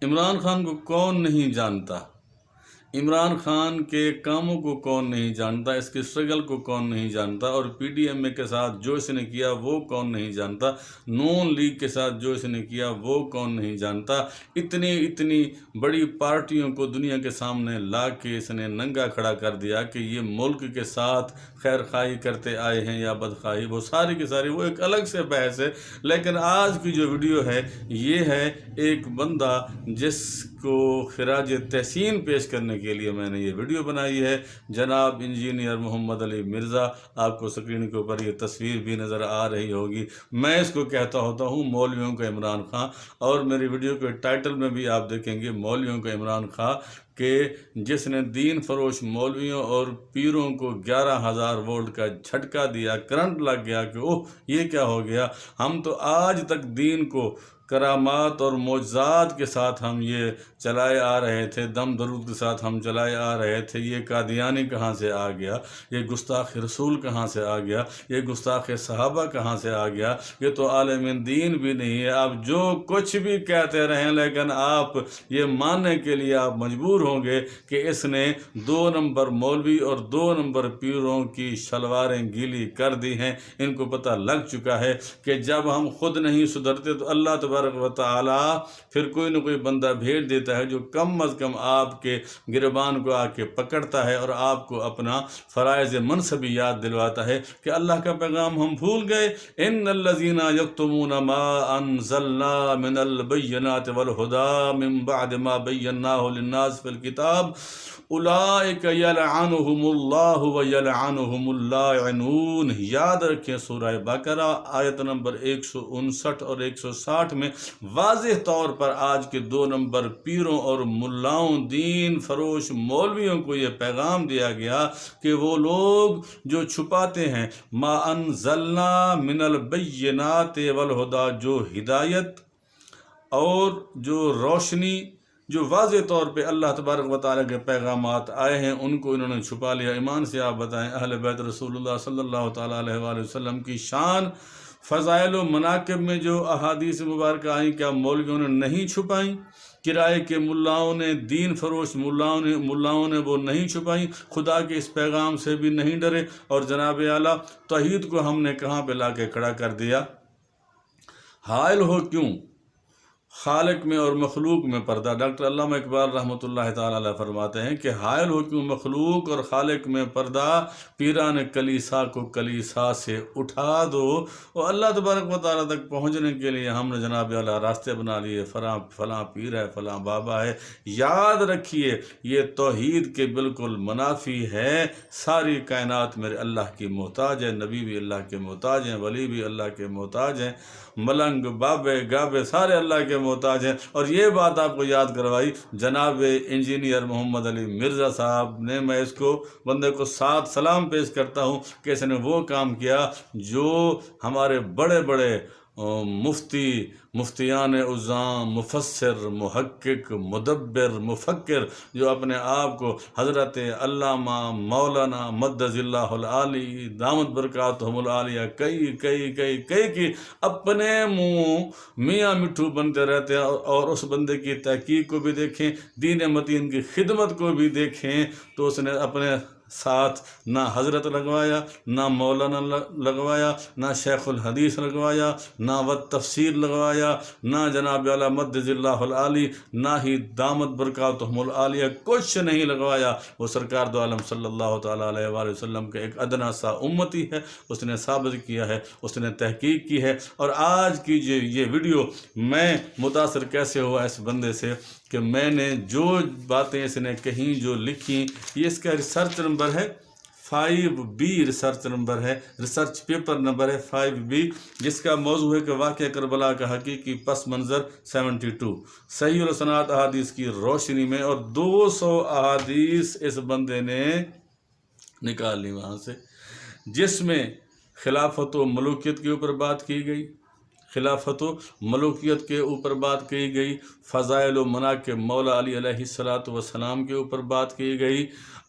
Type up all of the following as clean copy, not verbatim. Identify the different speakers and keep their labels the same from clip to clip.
Speaker 1: عمران خان کو کون نہیں جانتا؟ عمران خان کے کاموں کو کون نہیں جانتا؟ اس کی اسٹرگل کو کون نہیں جانتا؟ اور پی ڈی ایم اے کے ساتھ جو اس نے کیا وہ کون نہیں جانتا؟ نون لیگ کے ساتھ جو اس نے کیا وہ کون نہیں جانتا؟ اتنی بڑی پارٹیوں کو دنیا کے سامنے لا کے اس نے ننگا کھڑا کر دیا کہ یہ ملک کے ساتھ خیر خواہی کرتے آئے ہیں یا بدخواہی، وہ ساری کی ساری وہ ایک الگ سے بحث ہے۔ لیکن آج کی جو ویڈیو ہے یہ ہے ایک بندہ جس کو خراج تحسین پیش کرنے کے لیے میں نے یہ ویڈیو بنائی ہے، جناب انجینئر محمد علی مرزا۔ آپ کو سکرین کے اوپر یہ تصویر بھی نظر آ رہی ہوگی۔ میں اس کو کہتا ہوتا ہوں مولویوں کا عمران خان، اور میری ویڈیو کے ٹائٹل میں بھی آپ دیکھیں گے مولویوں کا عمران خان، کہ جس نے دین فروش مولویوں اور پیروں کو 11,000 وولٹ کا جھٹکا دیا، کرنٹ لگ گیا کہ اوہ یہ کیا ہو گیا۔ ہم تو آج تک دین کو کرامات اور معجزات کے ساتھ ہم یہ چلائے آ رہے تھے، دم درود کے ساتھ ہم چلائے آ رہے تھے۔ یہ قادیانی کہاں سے آ گیا؟ یہ گستاخ رسول کہاں سے آ گیا؟ یہ گستاخ صحابہ کہاں سے آ گیا؟ یہ تو عالم دین بھی نہیں ہے۔ آپ جو کچھ بھی کہتے رہیں لیکن آپ یہ ماننے کے لیے آپ مجبور ہوں گے کہ اس نے 2 نمبر مولوی اور 2 نمبر پیروں کی شلواریں گیلی کر دی ہیں۔ ان کو پتہ لگ چکا ہے کہ جب ہم خود نہیں سدھرتے تو اللہ تبارک و تعالیٰ پھر کوئی نہ کوئی بندہ بھیج دیتا ہے جو کم از کم آپ کے گربان کو آ کے پکڑتا ہے اور آپ کو اپنا فرائض منصبی یاد دلواتا ہے کہ اللہ کا پیغام ہم بھول گئے۔ ان الذین یکتمون ما انزلنا من البینات والہدی من بعد ما بیناہ للناس فی الکتاب اولئک یلعنہم اللہ ویلعنہم اللاعنون۔ یاد رکھیں سورہ بقرہ آیت نمبر 159 اور 160 میں واضح طور پر آج کے 2 نمبر پیروں اور ملاؤں دین فروش مولویوں کو یہ پیغام دیا گیا کہ وہ لوگ جو چھپاتے ہیں ما انزلنا من البینات والہدی، جو ہدایت اور جو روشنی، جو واضح طور پہ اللہ تبارک و تعالیٰ کے پیغامات آئے ہیں، ان کو انہوں نے چھپا لیا۔ ایمان سے آپ بتائیں اہل بیت رسول اللہ صلی اللہ تعالیٰ علیہ وآلہ وسلم کی شان، فضائل و مناقب میں جو احادیث مبارکہ آئیں کیا مولویوں نے نہیں چھپائیں؟ کرائے کے ملاؤں نے، دین فروش ملاؤں نے وہ نہیں چھپائیں؟ خدا کے اس پیغام سے بھی نہیں ڈرے؟ اور جناب اعلیٰ توحید کو ہم نے کہاں پہ لا کے کھڑا کر دیا؟ حائل ہو کیوں خالق میں اور مخلوق میں پردہ۔ ڈاکٹر علامہ اقبال رحمۃ اللہ تعالیٰ علیہ فرماتے ہیں کہ حائل ہو کیوں مخلوق اور خالق میں پردہ، پیران کلیسا کو کلیسا سے اٹھا دو۔ اور اللہ تبارک و تعالیٰ تک پہنچنے کے لیے ہم نے جناب اعلیٰ راستے بنا لیے، فلاں پیر ہے، فلاں بابا ہے۔ یاد رکھیے یہ توحید کے بالکل منافی ہے۔ ساری کائنات میرے اللہ کی محتاج ہے، نبی بھی اللہ کے محتاج ہیں، ولی بھی اللہ کے محتاج ہیں، ملنگ بابے گابے سارے اللہ کے محتاج ہیں۔ اور یہ بات آپ کو یاد کروائی جناب انجینئر محمد علی مرزا صاحب نے۔ میں اس کو بندے کو ساتھ سلام پیش کرتا ہوں کہ اس نے وہ کام کیا جو ہمارے بڑے بڑے مفتیان اعظام، مفسر، محقق، مدبر، مفکر، جو اپنے آپ کو حضرت علامہ مولانا مدظ اللہ العالی دامت برکاتہم العالیہ کئی کی اپنے منہ میاں مٹھو بنتے رہتے ہیں۔ اور اس بندے کی تحقیق کو بھی دیکھیں، دین متین کی خدمت کو بھی دیکھیں، تو اس نے اپنے ساتھ نہ حضرت لگوایا، نہ مولانا لگوایا، نہ شیخ الحدیث لگوایا، نہ تفسیر لگوایا، نہ جناب اعلیٰ مدظ اللہ العالی، نہ ہی دامت برکاتہم العالیہ، کچھ نہیں لگوایا۔ وہ سرکار دو عالم صلی اللہ تعالیٰ علیہ وآلہ وسلم کے ایک ادنا سا امتی ہے، اس نے ثابت کیا ہے، اس نے تحقیق کی ہے۔ اور آج کی یہ ویڈیو میں متاثر کیسے ہوا اس بندے سے کہ میں نے جو باتیں اس نے کہیں، جو لکھی، یہ اس کا ریسرچ نمبر ہے 5B، ریسرچ نمبر ہے، ریسرچ پیپر نمبر ہے 5B، جس کا موضوع ہے کہ واقعہ کربلا کا حقیقی پس منظر 72 صحیح الاسناد احادیث کی روشنی میں۔ اور 200 احادیث اس بندے نے نکال لی وہاں سے، جس میں خلافت و ملوکیت کے اوپر بات کی گئی، خلافت و ملوکیت کے اوپر بات کی گئی، فضائل و مناقب مولا علی علیہ السلام کے اوپر بات کی گئی،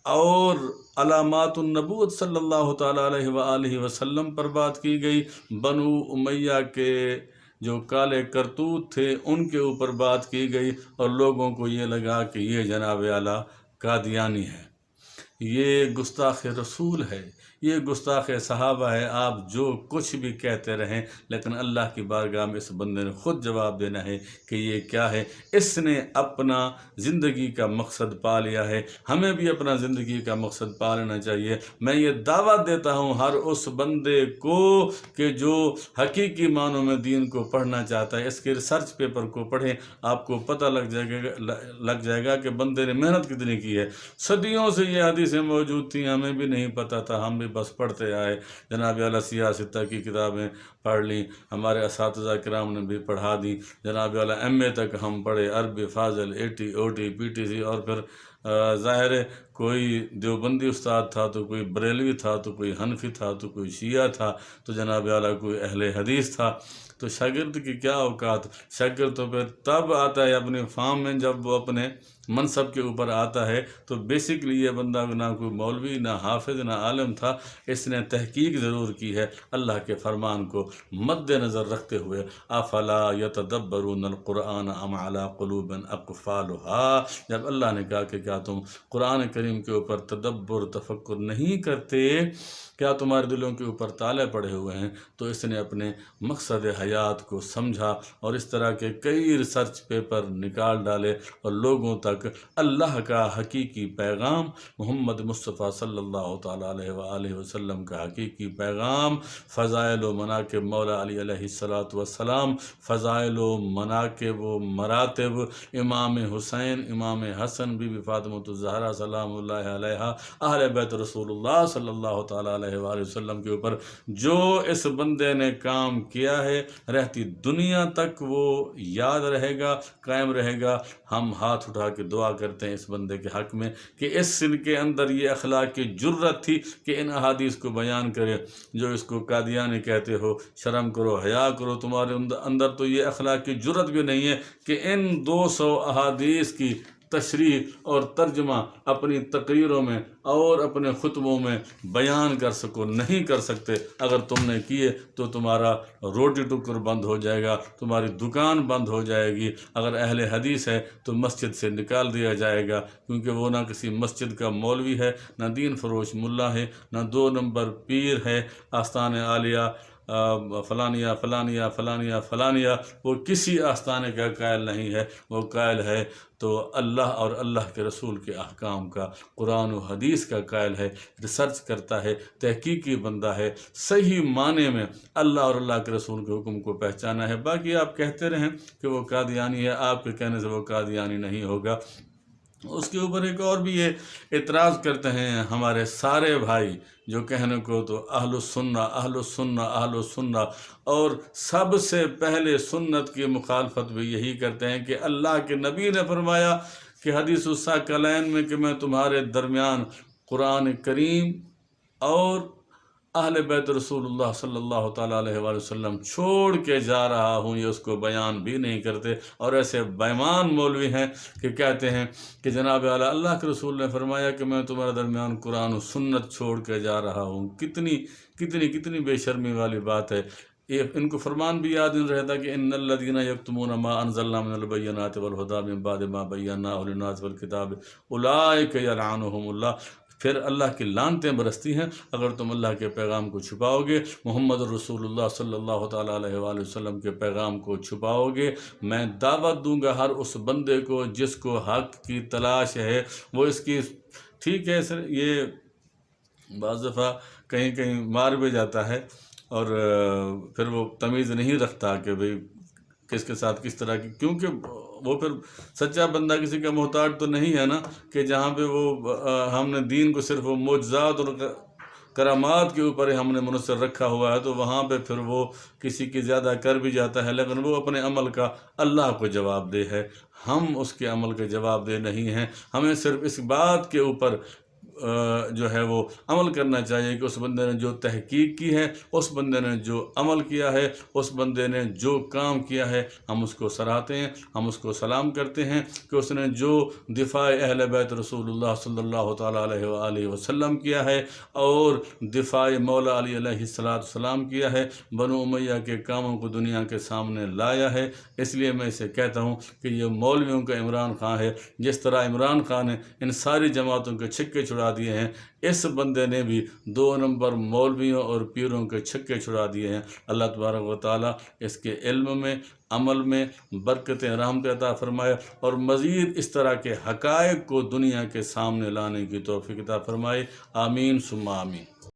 Speaker 1: اور علامات النبوت صلی اللہ تعالیٰ علیہ وآلہ وسلم پر بات کی گئی، بنو امیہ کے جو کالے کرتوت تھے ان کے اوپر بات کی گئی اور لوگوں کو یہ لگا کہ یہ جناب اعلیٰ قادیانی ہے، یہ گستاخ رسول ہے، یہ گستاخ صحابہ ہے، آپ جو کچھ بھی کہتے رہیں، لیکن اللہ کی بارگاہ میں اس بندے نے خود جواب دینا ہے کہ یہ کیا ہے۔ اس نے اپنا زندگی کا مقصد پا لیا ہے، ہمیں بھی اپنا زندگی کا مقصد پا لینا چاہیے۔ میں یہ دعوت دیتا ہوں ہر اس بندے کو کہ جو حقیقی معنوں میں دین کو پڑھنا چاہتا ہے، اس کے ریسرچ پیپر کو پڑھیں، آپ کو پتہ لگ جائے گا کہ بندے نے محنت کتنی کی ہے۔ صدیوں سے یہ حدیثیں موجود تھیں، ہمیں بھی نہیں پتہ تھا، ہم بھی بس پڑھتے آئے۔ جناب اعلیٰ سیاستہ کی کتابیں پڑھ لیں، ہمارے اساتذہ کرام نے بھی پڑھا دی، جناب اعلیٰ MA تک ہم پڑھے، عربی فاضل AT OT PTC، اور پھر ظاہر ہے کوئی دیوبندی استاد تھا تو کوئی بریلوی تھا تو کوئی حنفی تھا تو کوئی شیعہ تھا تو جناب اعلیٰ کوئی اہل حدیث تھا۔ تو شاگرد کی کیا اوقات، شاگرد تو پھر تب آتا ہے اپنے فارم میں جب وہ اپنے منصب کے اوپر آتا ہے۔ تو بیسکلی یہ بندہ نہ کوئی مولوی، نہ حافظ، نہ عالم تھا، اس نے تحقیق ضرور کی ہے اللہ کے فرمان کو مد نظر رکھتے ہوئے۔ افلا یتدبرون القرآن ام علی قلوب اقفالها، جب اللہ نے کہا کہ کیا تم قرآن کریم کے اوپر تدبر تفکر نہیں کرتے، کیا تمہارے دلوں کے اوپر تالے پڑے ہوئے ہیں، تو اس نے اپنے مقصد حیات کو سمجھا اور اس طرح کے کئی ریسرچ پیپر نکال ڈالے اور لوگوں تک اللہ کا حقیقی پیغام، محمد مصطفیٰ صلی اللہ تعالیٰ علیہ وآلہ وسلم کا حقیقی پیغام، فضائل و مناقب مولا علی علیہ السلام، فضائل و مناقب و مراتب امام حسین، امام حسن، بی بی فاطمۃ الزہرا سلام اللہ علیہا، اہل بیت رسول اللہ صلی اللہ تعالیٰ علیہ وآلہ وسلم کے اوپر جو اس بندے نے کام کیا ہے، رہتی دنیا تک وہ یاد رہے گا، قائم رہے گا۔ ہم ہاتھ اٹھا کے دعا کرتے ہیں اس بندے کے حق میں کہ اس ان کے اندر یہ اخلاق کی جرت تھی کہ ان احادیث کو بیان کرے۔ جو اس کو قادیانی کہتے ہو، شرم کرو، حیا کرو، تمہارے اندر تو یہ اخلاق کی جرت بھی نہیں ہے کہ ان 200 احادیث کی تشریح اور ترجمہ اپنی تقریروں میں اور اپنے خطبوں میں بیان کر سکو، نہیں کر سکتے۔ اگر تم نے کیے تو تمہارا روٹی ٹکر بند ہو جائے گا، تمہاری دکان بند ہو جائے گی۔ اگر اہل حدیث ہے تو مسجد سے نکال دیا جائے گا، کیونکہ وہ نہ کسی مسجد کا مولوی ہے، نہ دین فروش ملا ہے، نہ 2 نمبر پیر ہے، آستان عالیہ فلانیہ فلانیہ فلانیہ فلانیہ، وہ کسی آستانے کا قائل نہیں ہے، وہ قائل ہے تو اللہ اور اللہ کے رسول کے احکام کا، قرآن و حدیث کا قائل ہے، ریسرچ کرتا ہے، تحقیقی بندہ ہے، صحیح معنی میں اللہ اور اللہ کے رسول کے حکم کو پہچانا ہے۔ باقی آپ کہتے رہیں کہ وہ قادیانی ہے، آپ کے کہنے سے وہ قادیانی نہیں ہوگا۔ اس کے اوپر ایک اور بھی یہ اعتراض کرتے ہیں ہمارے سارے بھائی، جو کہنے کو تو اہل السنہ اہل السنہ اہل السنہ، اور سب سے پہلے سنت کی مخالفت بھی یہی کرتے ہیں کہ اللہ کے نبی نے فرمایا کہ حدیث الثقلین میں کہ میں تمہارے درمیان قرآن کریم اور اہل بیت رسول اللہ صلی اللہ تعالیٰ علیہ وآلہ وسلم چھوڑ کے جا رہا ہوں، یہ اس کو بیان بھی نہیں کرتے۔ اور ایسے بیمان مولوی ہیں کہ کہتے ہیں کہ جناب اعلیٰ اللہ کے رسول نے فرمایا کہ میں تمہارے درمیان قرآن و سنت چھوڑ کے جا رہا ہوں۔ کتنی کتنی کتنی بے شرمی والی بات ہے۔ ان کو فرمان بھی یاد نہیں رہتا کہ ان الذین یکتمون ما انزلنا من البینات والہدی من بعد ما بیناہ للناس فی الکتاب اولئک یلعنہم اللہ۔ پھر اللہ کی لعنتیں برستی ہیں اگر تم اللہ کے پیغام کو چھپاؤ گے، محمد رسول اللہ صلی اللہ تعالیٰ علیہ وآلہ وسلم کے پیغام کو چھپاؤ گے۔ میں دعوت دوں گا ہر اس بندے کو جس کو حق کی تلاش ہے، وہ اس کی ٹھیک ہے سر، یہ بعض دفعہ کہیں کہیں مار بھی جاتا ہے اور پھر وہ تمیز نہیں رکھتا کہ بھئی کس کے ساتھ کس طرح کی، کیونکہ وہ پھر سچا بندہ کسی کا محتاج تو نہیں ہے نا، کہ جہاں پہ وہ ہم نے دین کو صرف وہ معجزات اور کرامات کے اوپر ہم نے منحصر رکھا ہوا ہے، تو وہاں پہ پھر وہ کسی کی زیادہ کر بھی جاتا ہے، لیکن وہ اپنے عمل کا اللہ کو جواب دہ ہے، ہم اس کے عمل کے جواب دہ نہیں ہیں۔ ہمیں صرف اس بات کے اوپر جو ہے وہ عمل کرنا چاہیے کہ اس بندے نے جو تحقیق کی ہے، اس بندے نے جو عمل کیا ہے، اس بندے نے جو کام کیا ہے، ہم اس کو سراہتے ہیں، ہم اس کو سلام کرتے ہیں کہ اس نے جو دفاع اہل بیت رسول اللہ صلی اللہ تعالیٰ علیہ وآلہ وسلم کیا ہے اور دفاع مولا علی علیہ السلام کیا ہے، بنو امیہ کے کاموں کو دنیا کے سامنے لایا ہے۔ اس لیے میں اسے کہتا ہوں کہ یہ مولویوں کا عمران خان ہے۔ جس طرح عمران خان نے ان ساری جماعتوں کے چھکے چھڑا دیے ہیں، اس بندے نے بھی 2 نمبر مولویوں اور پیروں کے چھکے چھڑا دیے ہیں۔ اللہ تبارک و تعالیٰ اس کے علم میں، عمل میں برکتیں رحمت عطا فرمائے اور مزید اس طرح کے حقائق کو دنیا کے سامنے لانے کی توفیق عطا فرمائے۔ آمین ثم آمین۔